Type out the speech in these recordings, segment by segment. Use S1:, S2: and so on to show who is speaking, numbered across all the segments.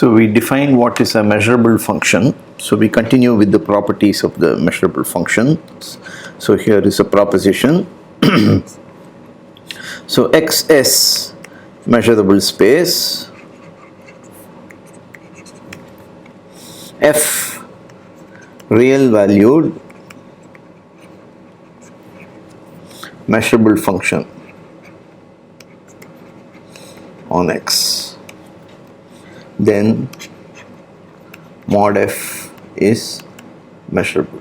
S1: So we define what is a measurable function. So we continue with the properties of the measurable function. So here is a proposition. So XS measurable space, F real valued measurable function on X, then mod F is measurable.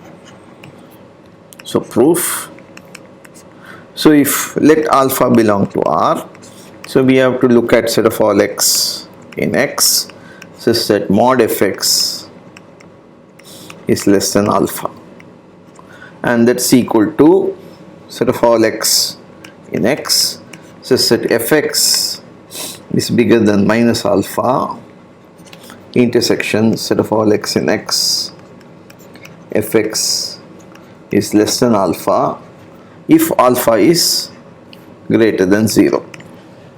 S1: So proof. So if let alpha belong to R, so we have to look at set of all X in X such that mod Fx is less than alpha, and that's equal to set of all X in X such that Fx is bigger than minus alpha intersection set of all X in X, Fx is less than alpha if alpha is greater than 0.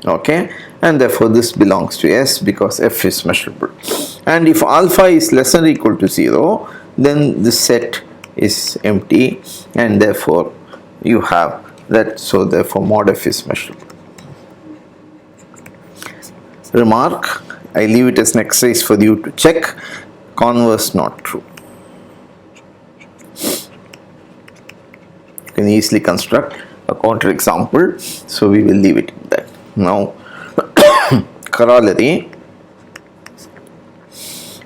S1: Okay, and therefore this belongs to S because F is measurable. And if alpha is less than or equal to 0, then this set is empty, and therefore you have that. So therefore mod F is measurable. Remark, I leave it as an exercise for you to check. Converse not true. You can easily construct a counter example, so we will leave it at that. Now corollary,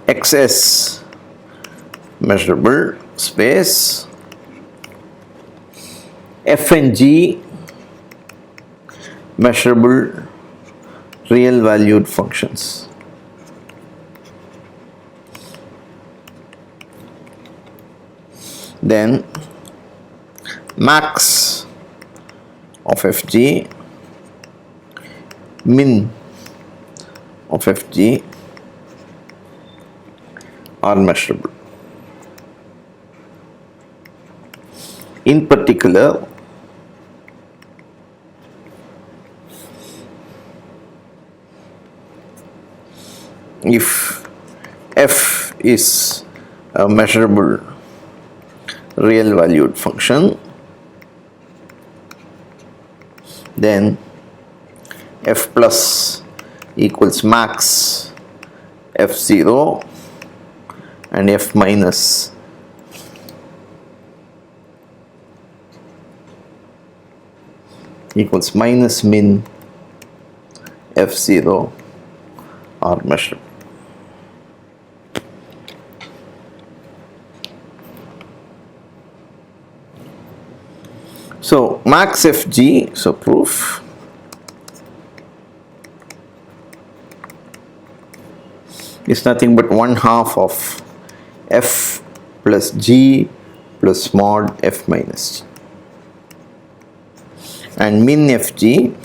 S1: XS measurable space, F and G measurable real valued functions. Then max of Fg, min of Fg are measurable. In particular, if F is a measurable real valued function, then F plus equals max F0 and F minus equals minus min F0 are measurable. So max Fg, so proof, is nothing but 1/2 of F plus G plus mod F minus G, and min Fg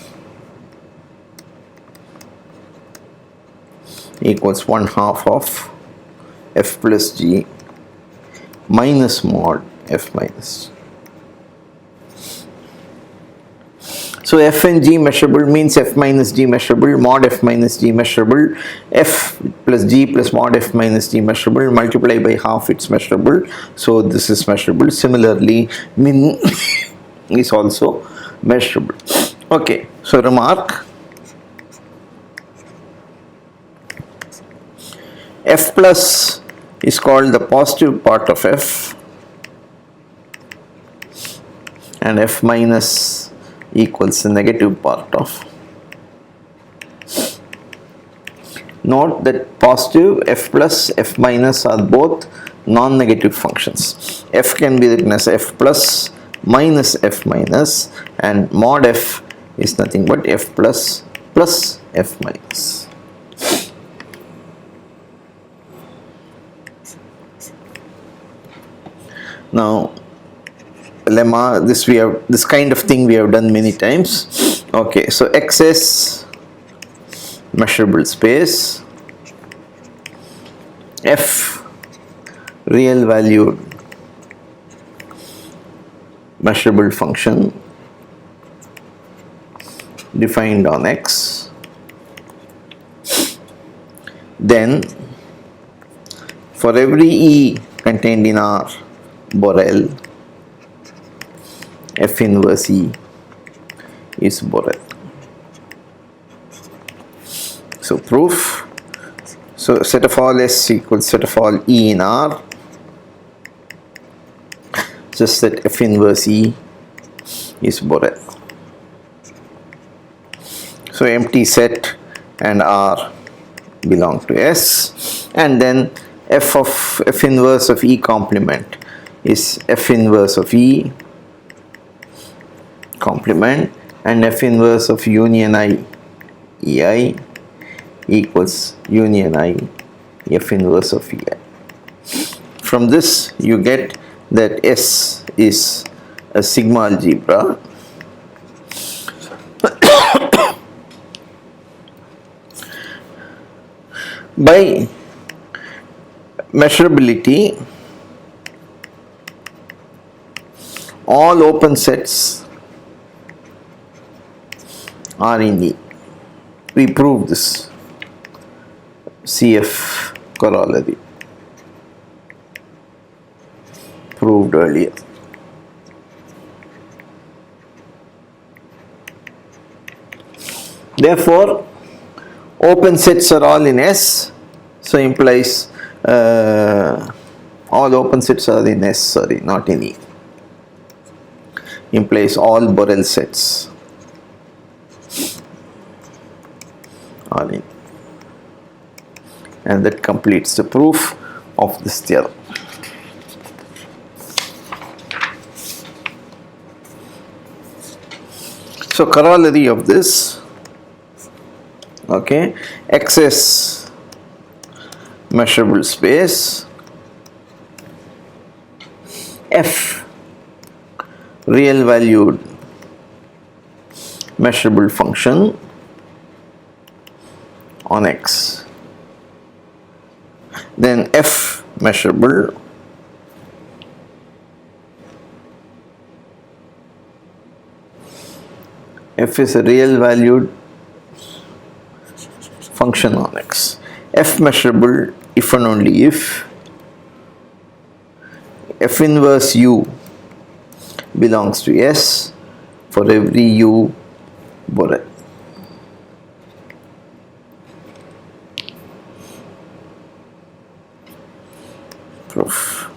S1: equals 1/2 of F plus G minus mod F minus G. So F and G measurable means F minus G measurable, mod F minus G measurable, F plus G plus mod F minus G measurable, multiply by half, it's measurable. So this is measurable. Similarly, min is also measurable. Okay, so remark, F plus is called the positive part of F, and F minus equals the negative part of. Note that positive, F plus, F minus are both non-negative functions. F can be written as F plus minus F minus, and mod F is nothing but F plus plus F minus. Now lemma, this kind of thing we have done many times. Okay, so XS measurable space, F real valued measurable function defined on X, then for every E contained in R Borel, F inverse E is Borel. So proof, so set of all S equals set of all E in R, just that F inverse E is Borel. So empty set and R belong to S, and then F inverse of E complement is F inverse of E complement, and F inverse of union I EI equals union I F inverse of EI. From this you get that S is a sigma algebra by measurability. All open sets are in E. We proved this. CF corollary proved earlier. Therefore, open sets are all in S, so implies all open sets are in S, sorry, not in E. Implies all Borel sets are in, and that completes the proof of this theorem. So corollary of this, okay, XS measurable space, F real valued measurable function on X, then F measurable F is a real valued function on X. F measurable if and only if F inverse U belongs to S for every U Borel. Proof.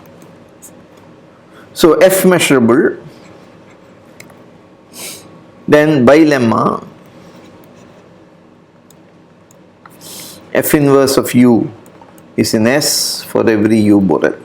S1: So F measurable, then by lemma F inverse of U is in S for every U Borel.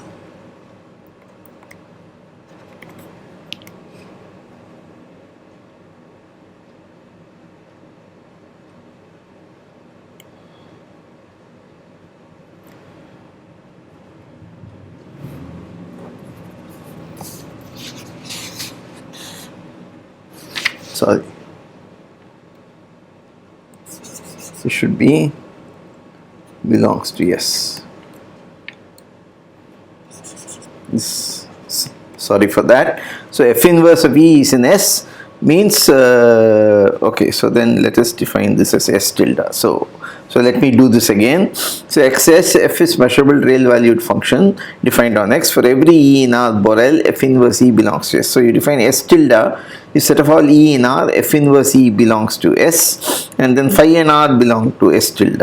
S1: Sorry, it should be belongs to S. Sorry for that. So F inverse of E is in S means okay, so then let us define this as S tilde. So let me do this again. So XS, F is measurable real valued function defined on X. For every E in R Borel, F inverse E belongs to S. So you define S tilde is set of all E in R, F inverse E belongs to S, and then phi and R belong to S tilde.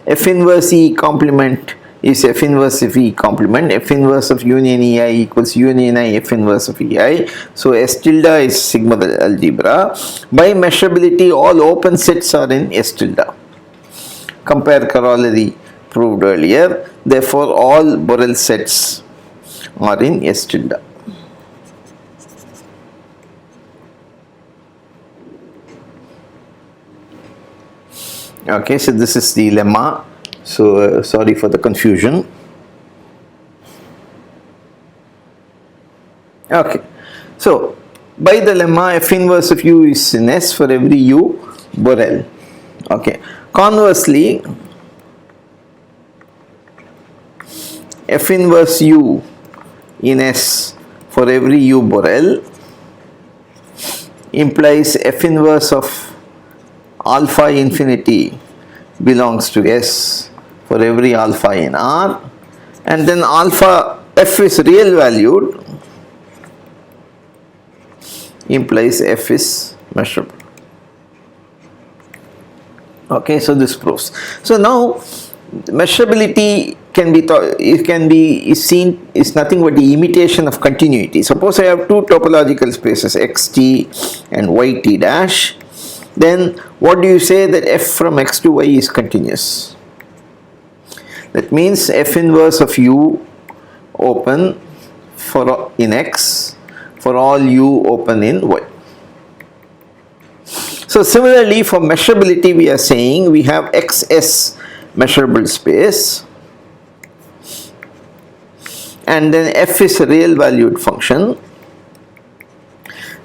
S1: F inverse E complement is F inverse of E complement. F inverse of union EI equals union I F inverse of EI. So S tilde is sigma algebra. By measurability, all open sets are in S tilde. Compare corollary proved earlier. Therefore, all Borel sets are in S tilde. Okay, so this is the lemma. So sorry for the confusion. Okay, so by the lemma F inverse of U is in S for every U Borel. Okay, conversely F inverse U in S for every U Borel implies F inverse of alpha infinity belongs to S for every alpha in R, and then alpha f is real valued, implies f is measurable. Okay, so this proves. So now measurability is seen is nothing but the imitation of continuity. Suppose I have two topological spaces xt and yt dash, then what do you say that f from x to y is continuous? That means f inverse of u open for in x for all u open in y. So similarly for measurability we are saying we have xs measurable space, and then f is a real valued function,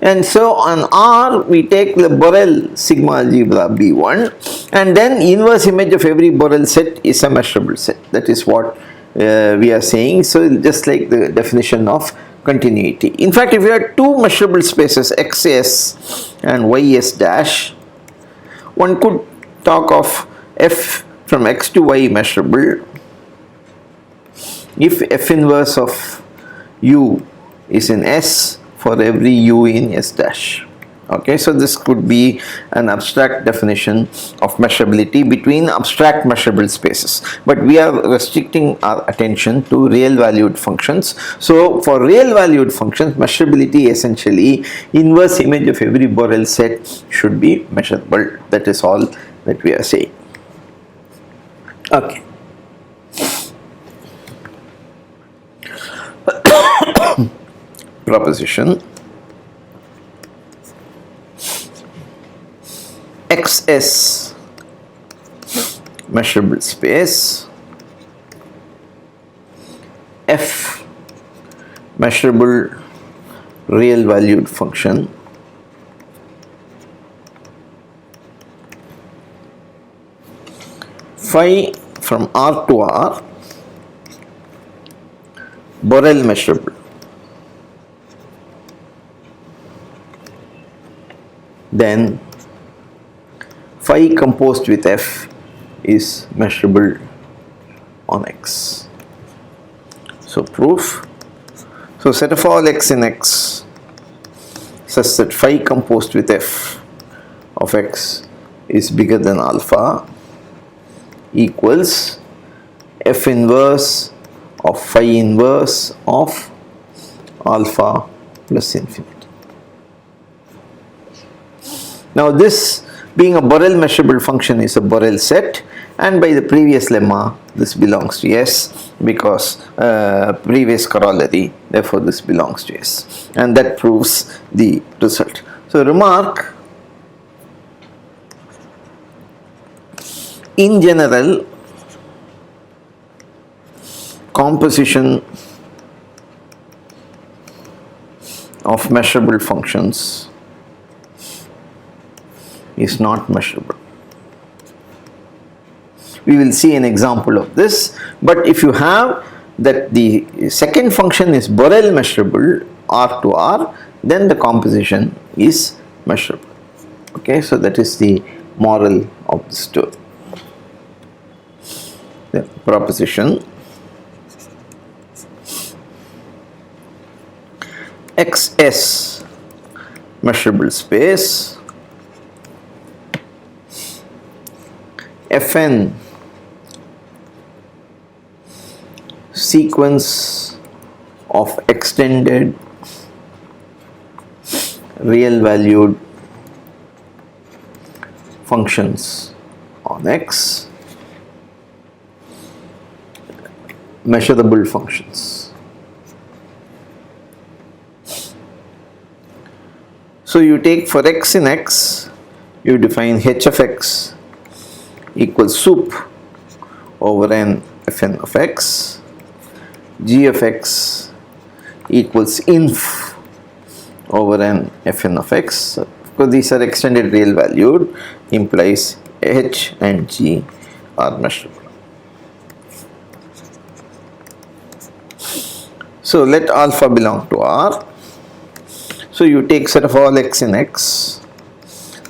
S1: and so on R we take the Borel sigma algebra B1, and then inverse image of every Borel set is a measurable set. That is what we are saying. So just like the definition of continuity. In fact, if you have two measurable spaces xs and ys dash, one could talk of f from x to y measurable if f inverse of u is in S for every u in S dash. Okay, so this could be an abstract definition of measurability between abstract measurable spaces, but we are restricting our attention to real valued functions. So for real valued functions, measurability essentially inverse image of every Borel set should be measurable. That is all that we are saying. Okay. Proposition xs measurable space, f measurable real valued function, phi from R to R Borel measurable. Then phi composed with f is measurable on x. So proof. So set of all x in x such that phi composed with f of x is bigger than alpha equals f inverse of phi inverse of alpha plus infinity. Now this being a Borel measurable function is a Borel set, and by the previous lemma this belongs to S because previous corollary, therefore this belongs to S, and that proves the result. So remark, in general composition of measurable functions is not measurable. We will see an example of this, but if you have that the second function is Borel measurable R to R, then the composition is measurable. Okay, so that is the moral of the story. The proposition xs measurable space, Fn sequence of extended real valued functions on x, measurable functions. So you take for x in x, you define h of x equals sup over n fn of x, g of x equals inf over n fn of x. Because these are extended real valued, implies h and g are measurable. So let alpha belong to R. So you take set of all x in x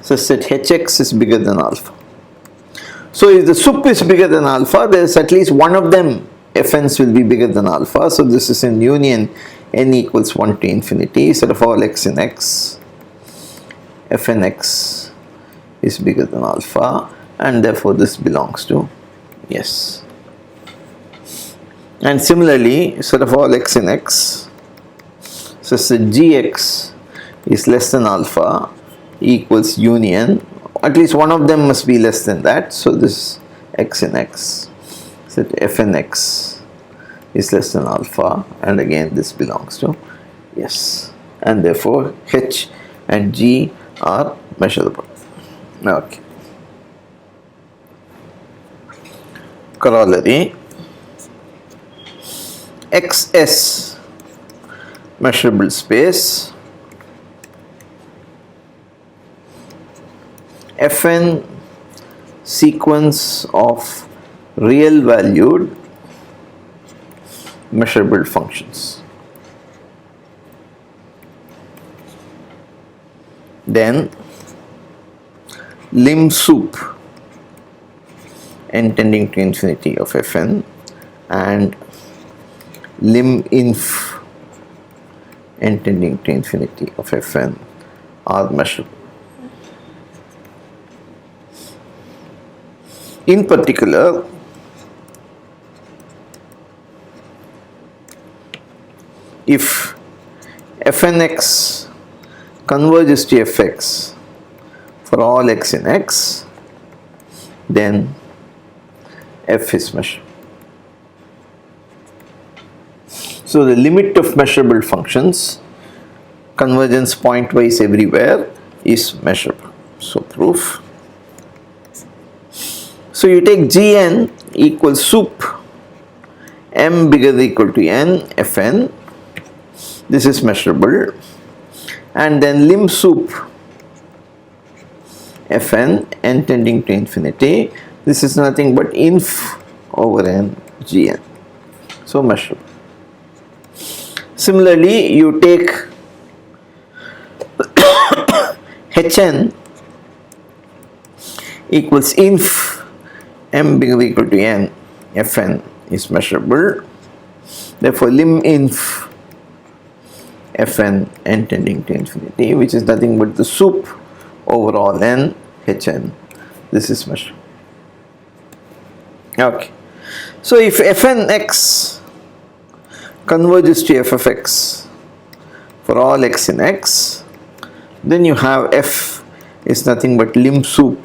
S1: such that hx is bigger than alpha. So if the sup is bigger than alpha, there is at least one of them, fn's, will be bigger than alpha. So this is in union n equals 1 to infinity. Set of all x in x, fnx is bigger than alpha, and therefore this belongs to yes. And similarly, set of all x in x, so gx is less than alpha equals union, at least one of them must be less than that. So this x in x, so fnx is less than alpha, and again this belongs to yes, and therefore h and g are measurable. Okay. Corollary: xs measurable space, fn sequence of real valued measurable functions. Then lim sup n tending to infinity of fn and lim inf n tending to infinity of fn are measurable. In particular, if fnx converges to fx for all x in x, then f is measurable. So the limit of measurable functions, convergence pointwise everywhere, is measurable. So proof. So you take Gn equals sup m bigger than or equal to n fn, this is measurable, and then lim sup fn n tending to infinity, this is nothing but inf over n Gn, so measurable. Similarly, you take Hn equals inf m bigger than or equal to n fn is measurable, therefore lim inf fn n tending to infinity, which is nothing but the sup over all n Hn, this is measurable. Okay, so if fnx converges to f of x for all x in x, then you have f is nothing but lim sup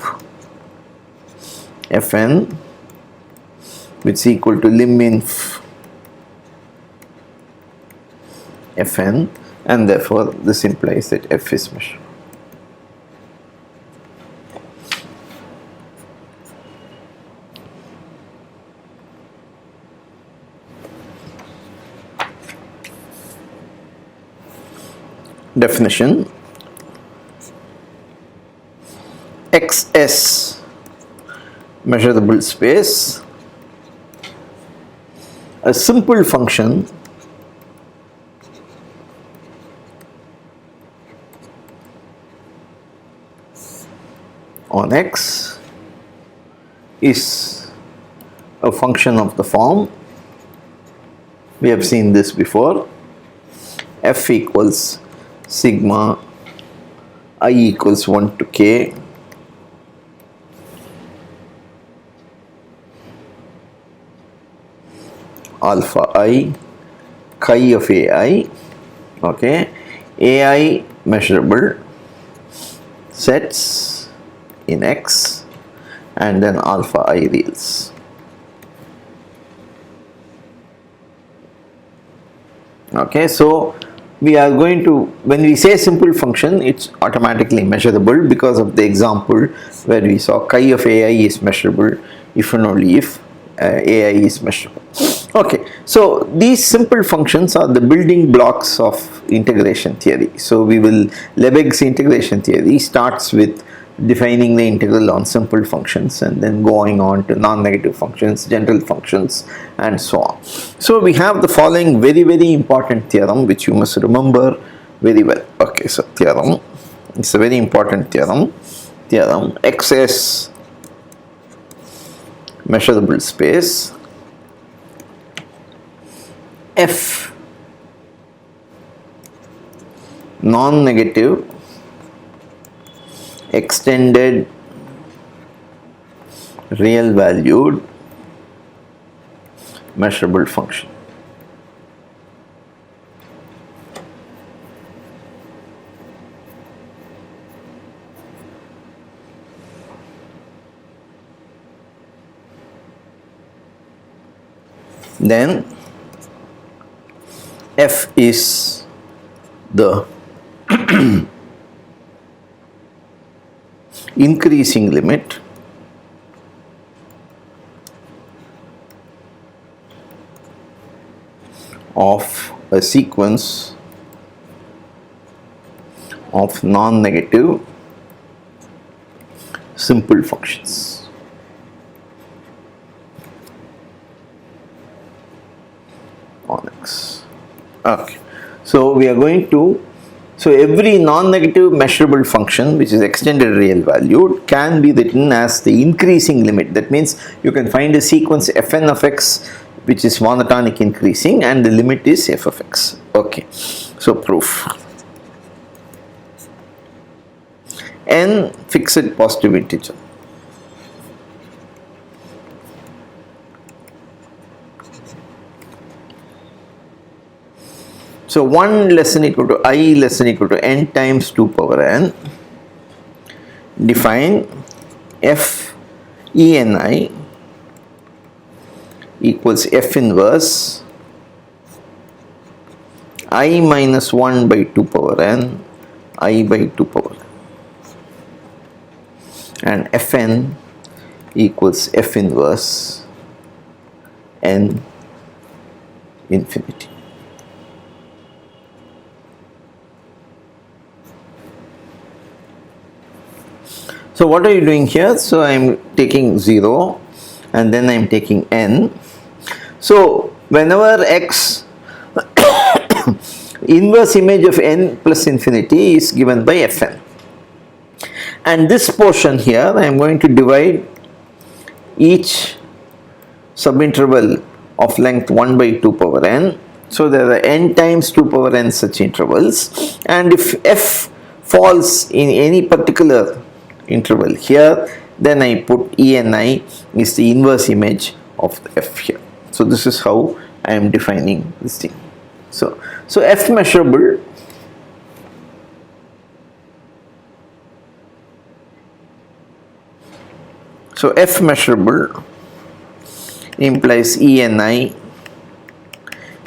S1: fn, which is equal to lim inf fn, and therefore this implies that f is measurable. Definition: xs measurable space, a simple function on x is a function of the form, we have seen this before, f equals sigma I equals 1 to k alpha I chi of ai, okay, ai measurable sets in x, and then alpha I reals. Okay, so we are going to, when we say simple function, it's automatically measurable because of the example where we saw chi of ai is measurable if and only if ai is measurable. Okay, so these simple functions are the building blocks of integration theory. So we will, Lebesgue's integration theory starts with defining the integral on simple functions and then going on to non-negative functions, general functions, and so on. So we have the following very important theorem which you must remember very well. Okay, so theorem, it's a very important theorem. Theorem xs measurable space, F non-negative extended real valued measurable function. Then F is the increasing limit of a sequence of non-negative simple functions. On X. Okay. So we are going to, so every non-negative measurable function which is extended real valued can be written as the increasing limit. That means you can find a sequence fn of x which is monotonic increasing and the limit is f of x. Okay. So proof. N fixed positive integer. So 1 less than equal to I less than equal to n times 2 power n. Define f eni equals f inverse I minus 1 by 2 power n I by 2 power n, and fn equals f inverse n infinity. So what are you doing here? So I am taking 0 and then I am taking n. So whenever x inverse image of n plus infinity is given by fn, and this portion here I am going to divide each subinterval of length 1 by 2 power n. So there are n times 2 power n such intervals, and if f falls in any particular interval here, then I put eni is the inverse image of the f here. So this is how I am defining this thing. So f measurable implies eni,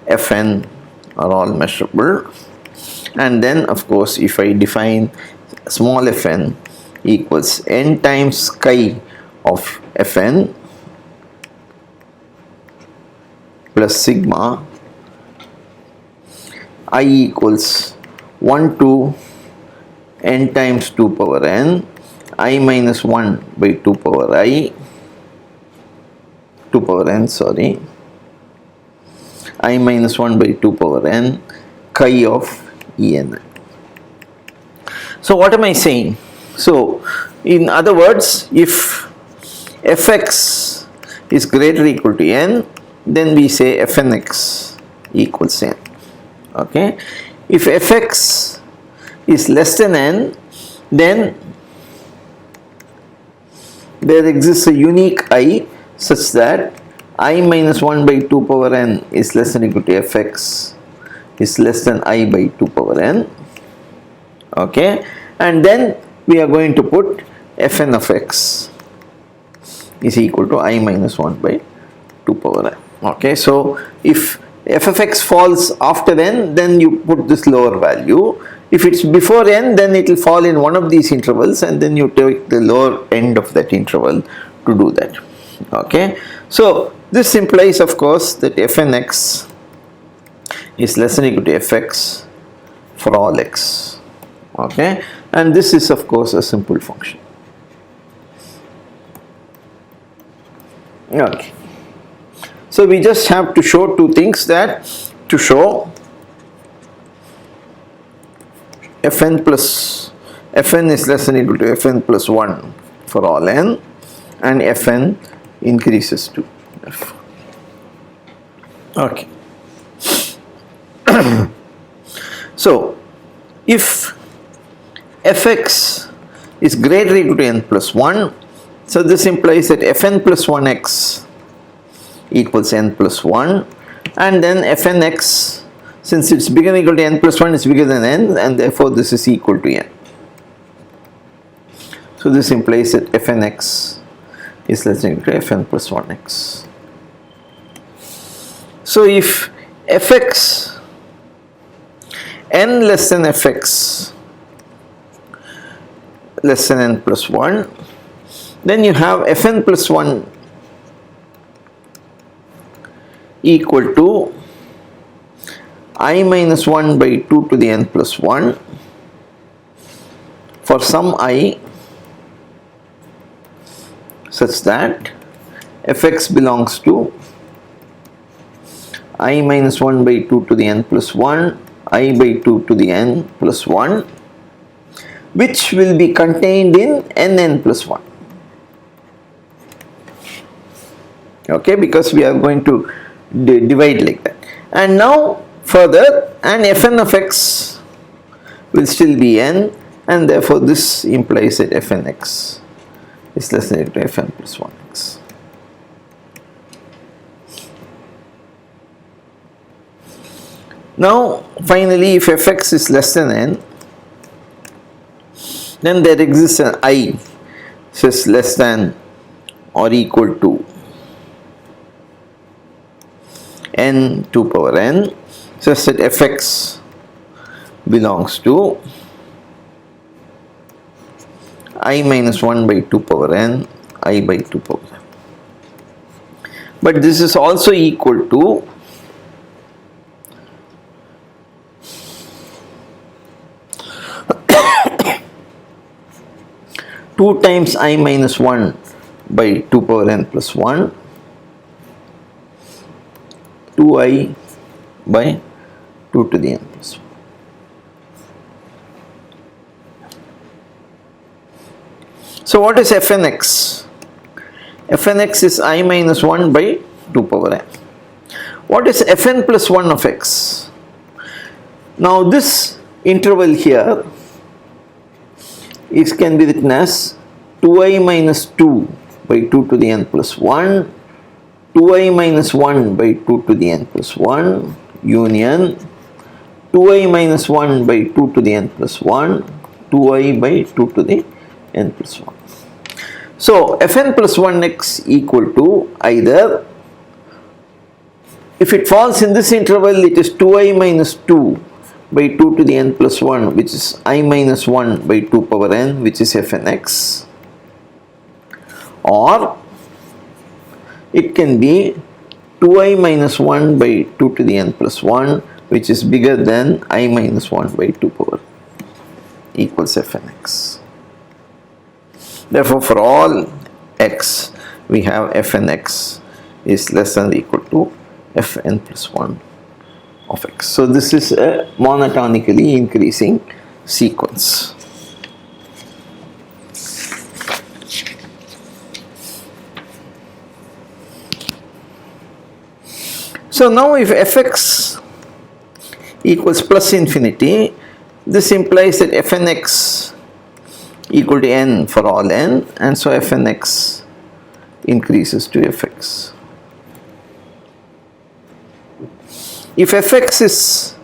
S1: fn are all measurable, and then of course if I define small fn equals n times chi of fn plus sigma I equals 1 to n times 2 power n I minus 1 by 2 power n I minus 1 by 2 power n chi of en. So what am I saying? So in other words, if fx is greater or equal to n, then we say fnx equals n. Okay. If fx is less than n, then there exists a unique I such that I minus 1 by 2 power n is less than or equal to fx is less than I by 2 power n. Okay. And then we are going to put fn of x is equal to I minus 1 by 2 power n. Okay. So if f of x falls after n, then you put this lower value. If it's before n, then it will fall in one of these intervals, and then you take the lower end of that interval to do that. Okay. So this implies of course that fnx is less than or equal to fx for all x. Okay. And this is of course a simple function. Okay. So we just have to show two things, that to show fn is less than or equal to fn plus 1 for all n, and fn increases to f. Okay. So if fx is greater or equal to n plus 1, so this implies that fn plus 1x equals n plus 1, and then fnx, since it's bigger than or equal to n plus 1, is bigger than n, and therefore this is equal to n. So this implies that fnx is less than or equal to fn plus 1x. So if fx n less than fx less than n plus 1, then you have fn plus 1 equal to I minus 1 by 2 to the n plus 1 for some I such that fx belongs to I minus 1 by 2 to the n plus 1, I by 2 to the n plus 1, which will be contained in n plus 1. Okay, because we are going to divide like that. And now further, and fn of x will still be n, and therefore this implies that fnx is less than or equal to fn plus 1x. Now finally, if fx is less than n, then there exists an I which is less than or equal to n 2 power n, such that fx belongs to I minus 1 by 2 power n, I by 2 power n. But this is also equal to 2 times I minus 1 by 2 power n plus 1, 2i by 2 to the n plus 1. So what is fnx? Fnx is I minus 1 by 2 power n. What is fn plus 1 of x? Now this interval here can be written as 2i minus 2 by 2 to the n plus 1, 2i minus 1 by 2 to the n plus 1 union 2i minus 1 by 2 to the n plus 1, 2i by 2 to the n plus 1. So fn plus 1x equal to either, if it falls in this interval, it is 2i minus 2 by 2 to the n plus 1, which is I minus 1 by 2 power n, which is fnx, or it can be 2i minus 1 by 2 to the n plus 1, which is bigger than I minus 1 by 2 power equals fnx. Therefore, for all x, we have fnx is less than or equal to fn plus 1 of x. So this is a monotonically increasing sequence. So now if fx equals plus infinity, this implies that fnx equal to n for all n, and so fnx increases to fx. If fx is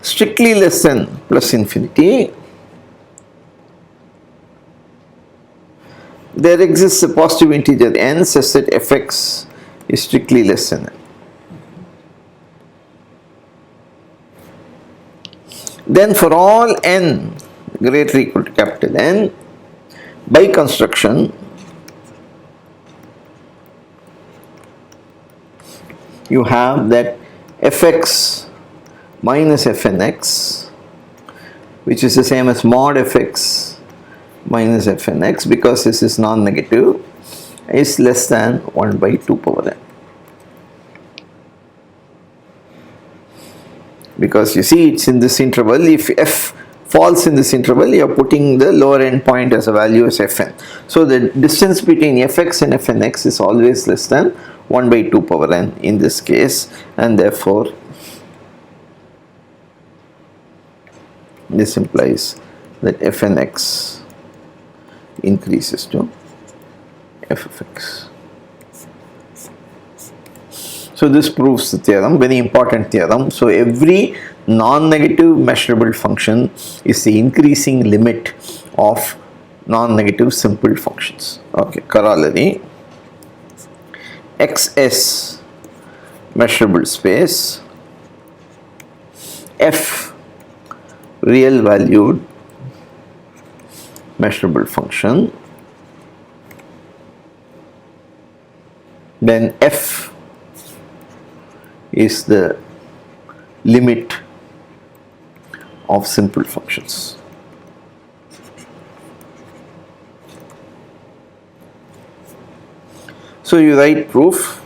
S1: strictly less than plus infinity, there exists a positive integer n such that fx is strictly less than n. Then for all n greater or equal to capital N, by construction, you have that fx minus fnx, which is the same as mod fx minus fnx, because this is non-negative, is less than 1 by 2 power n. Because you see, it's in this interval. If f falls in this interval, you are putting the lower end point as a value as fn. So the distance between fx and fnx is always less than 1 by 2 power n in this case, and therefore this implies that fnx increases to f of x. So this proves the theorem, very important theorem. So every non-negative measurable function is the increasing limit of non-negative simple functions. Okay, corollary, xs measurable space, f real valued measurable function, then f is the limit of simple functions. So you write proof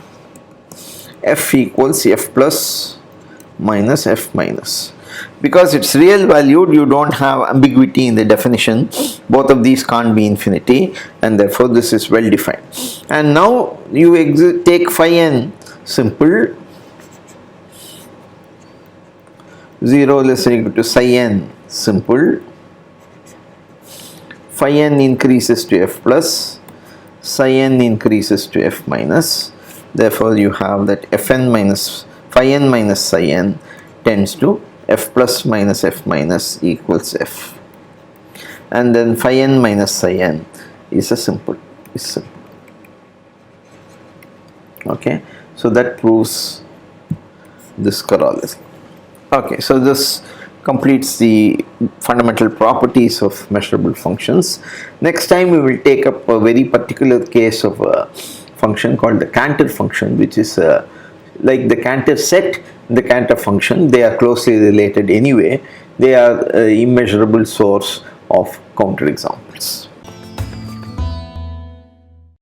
S1: f equals f plus minus f minus. Because it's real valued, you don't have ambiguity in the definition. Both of these can't be infinity, and therefore this is well defined. And now you take phi n simple, 0 less than or equal to psi n simple, phi n increases to f plus, psi n increases to f minus. Therefore you have that fn minus phi n minus psi n tends to f plus minus f minus equals f, and then phi n minus psi n is a simple. Okay, so that proves this corollary. Okay, so this completes the fundamental properties of measurable functions. Next time we will take up a very particular case of a function called the Cantor function, which is like the Cantor set, the Cantor function. They are closely related anyway. They are an immeasurable source of counterexamples.